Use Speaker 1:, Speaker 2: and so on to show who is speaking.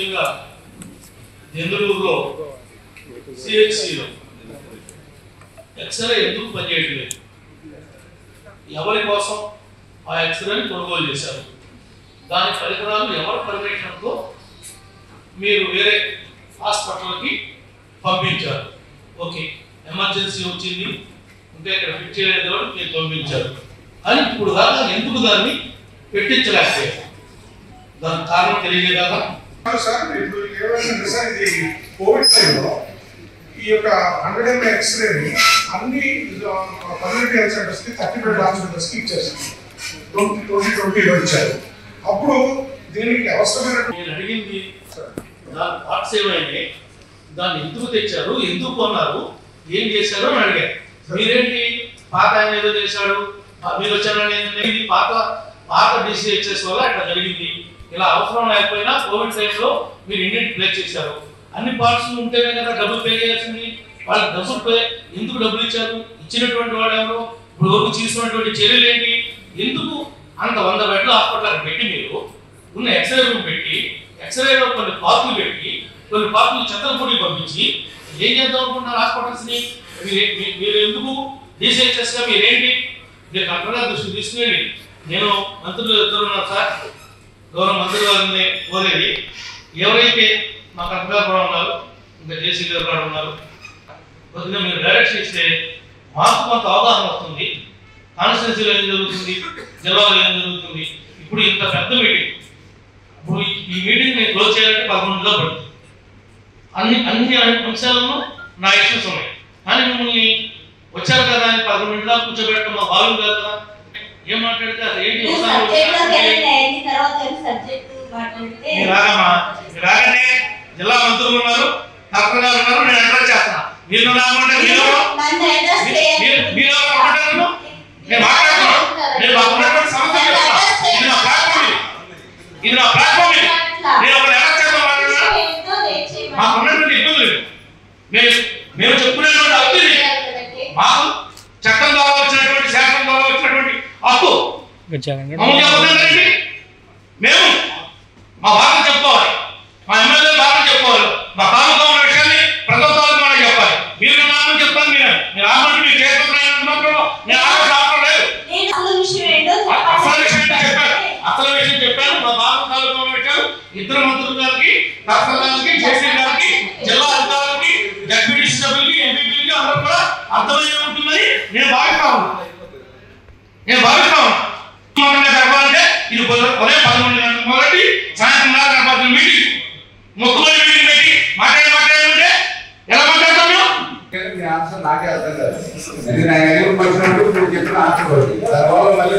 Speaker 1: ముఖ్యంగా జందులూరులో సిహెచ్సిలో ఎక్స్రే ఎందుకు పనిచేయట్లేదు, ఎవరి కోసం ఆ ఎక్స్రేని కొనుగోలు చేశారు, దాని పరికరాలు ఎవరి పర్మిషన్తో మీరు వేరే హాస్పిటల్కి పంపించారు. ఓకే, ఎమర్జెన్సీ వచ్చింది ఇంకా ఇక్కడ ఫిట్ చేయలేదు కాబట్టి మీరు పంపించారు అని ఇప్పుడు దాకా ఎందుకు దాన్ని పెట్టించలేకపోయారు? దాని కారణం తెలియజేయగలరా?
Speaker 2: సార్ ఇప్పుడు ఏమైందంటే సార్ ఇది కోవిడ్ టైంలో ఈ యొక్క 100 ml ఎక్స్రేని అన్ని కమ్యూనిటీ హెల్త్ సెంటర్స్కి 30 బెడ్ హాస్పిటల్స్కి ఇచ్చేసారు. 2020లో ఇచ్చారు. అప్పుడు దీనికి అవసరమైన
Speaker 1: నేను అడిగింది దాని పార్ట్స్ ఏమైనాయి, దాన్ని ఎందుకు తెచ్చారు, ఎందుకు కొన్నారు, ఏం చేశారు అని అడిగారు. మీరేంటి పాత ఆయన ఏదో చేశాడు మీరు వచ్చారని పాత పాత డిసిహెచ్ఎస్ వల్ల ఇట్లా జరిగింది, ఇలా అవసరం లేకపోయినా కోవిడ్ టైంలో మీరు ఇండియన్ ప్లే చేశారు. అన్ని పార్ట్స్ ఉంటేనే కదా డబ్బులు పే చేయాల్సింది. వాళ్ళకి డబ్బులు పే ఎందుకు డబ్బులు ఇచ్చారు, ఇచ్చినటువంటి వాడు ఎవరు, ఇప్పుడు వరకు తీసుకున్నటువంటి చర్యలు ఏంటి, ఎందుకు అంత 100 బెడ్ల హాస్పిటల్ పెట్టి మీరు ఉన్న ఎక్స్రే రూమ్ పెట్టి ఎక్స్రేలో కొన్ని పార్కులు పెట్టి కొన్ని పార్కులు చెత్తలపూడి పంపించి ఏం చేద్దాం అనుకుంటున్నారు హాస్పిటల్స్ని? మీరు ఎందుకు డిసిహెచ్ఎస్గా మీరేంటి మీరు కరెక్ట్గా దృష్టి తీసుకునేది. నేను మంత్రులు ఇద్దరు ఉన్నారు సార్, గౌరవ మంత్రి గారిని కోరేది, ఎవరైతే మా కరెక్ట్గా కూడా ఉన్నారు ఇంకా జేసీ గారు కూడా ఉన్నారు, కొద్దిగా మీరు డైరెక్షన్ ఇస్తే మాకు కొంత అవగాహన వస్తుంది. కాన్స్టిట్యున్సీలో ఏం జరుగుతుంది, జిల్లాలో ఏం జరుగుతుంది. ఇప్పుడు ఇంత పెద్ద మీటింగ్, ఇప్పుడు ఈ మీటింగ్ నేను క్లోజ్ చేయాలంటే 11 గంటలు పడుతుంది. అన్ని అంశాలను నా ఇష్యూస్ ఉన్నాయి, కానీ మిమ్మల్ని వచ్చారు కదా అని 11 గంటలు కూర్చోబెట్టడం మా భావం కాదు కదా. ఏం మాట్లాడితే అది ఏంటి రాగానే జిల్లా మంత్రులు ఉన్నారు, కలెక్టర్ గారు ఉన్నారు, నేను అడ్రస్ చేస్తున్నా. మీరు రాకుంటే నేను మాట్లాడుతున్నాను. నేను మాకు ఉన్నటువంటి సమస్య చెప్తున్నా. ఇది నా ప్లాట్ఫామ్, ఇది నా ప్లాట్ఫామ్. నేను ఒక ఎలా చేద్దాం మాకు ఉన్నటువంటి ఇబ్బందులు మేము చెప్పుకునేటువంటి అభివృద్ధి మాకు చట్టం ద్వారా వచ్చినటువంటి శాసనం ద్వారా వచ్చినటువంటి హక్కు మేము మా బాధలు చెప్పుకోవాలి, మా ఎమ్మెల్యే బాధలు చెప్పుకోవాలి, మా తాలూకా ఉన్న విషయాన్ని ప్రభుత్వాలకు మనం చెప్పాలి. మీరు నామని చెప్తాను, మీరు ఆమంటే మీరు చేసుకుంటున్నారు. నేను ఆపడం లేదు, అసలు విషయం చెప్పాను. మా బాధ తాలూకా ఉన్న విషయాలు ఇద్దరు మంత్రుల గారికి, కలెక్టర్ గారికి, జేసీ గారికి, జిల్లా అధికారులకి, జడ్పీటీసీ సభ్యులకి, ఎంపీపీలకి అందరూ కూడా అర్థమయ్యే ఉంటుందని నేను భావిస్తా ఉన్నాను. జరపాలంటే ఇది ఉదయం 11 గంటల మొదటి సాయంత్రం 4 గంటల మీటింగ్, మొక్కుబడి మీటింగ్ పెట్టి మాట్లాడమంటే ఎలా మాట్లాడతాం మేము?
Speaker 3: ఆన్సర్ నాకే అర్థం కాదు. అది నా ఎదురు వచ్చినప్పుడు మీరు చెప్పిన ఆన్సర్ పడుతుంది. తర్వాత మళ్ళీ